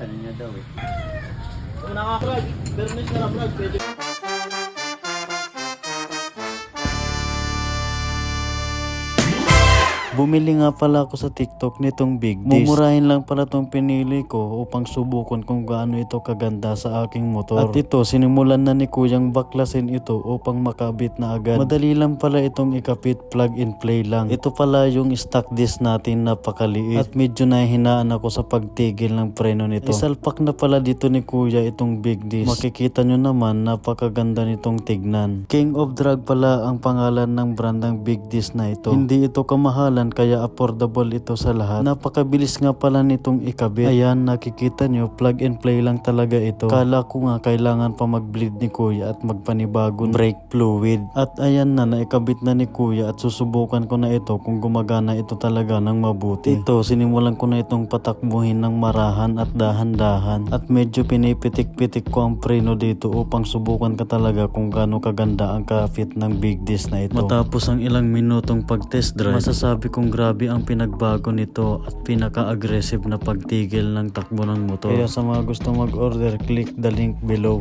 Binabawasan niya daw eh. Kung naka-frag, bernes na lang frag, pwede. Bumili nga pala ako sa TikTok nitong Big Disc. Mumurahin lang pala tong pinili ko upang subukan kung gaano ito kaganda sa aking motor. At ito, sinimulan na ni Kuyang baklasin ito upang makabit na agad. Madali lang pala itong ikapit, plug and play lang. Ito pala yung stock disc natin, napakaliit. At medyo nahinaan ako sa pagtigil ng preno nito. Isalpak na pala dito ni Kuya itong Big Disc. Makikita nyo naman, napakaganda nitong tignan. King of Drag pala ang pangalan ng brand ng Big Disc na ito. Hindi ito kamahalan, kaya affordable ito sa lahat. Napakabilis nga pala nitong ikabit. Ayan, nakikita nyo, plug and play lang talaga ito. Kala ko nga kailangan pa mag-bleed ni Kuya at magpanibagong brake fluid. At ayan na, naikabit na ni Kuya at susubukan ko na ito kung gumagana ito talaga ng mabuti. Ito, sinimulan ko na itong patakbuhin ng marahan at dahan-dahan. At medyo pinipitik-pitik ko ang preno dito upang subukan ka talaga kung gaano kaganda ang ka-fit ng Big Disc na ito. Matapos ang ilang minutong pag-test drive, masasabi kong grabe ang pinagbago nito at pinaka-aggressive na pagtigil ng takbo ng motor. Kaya sa mga gusto mag-order, click the link below.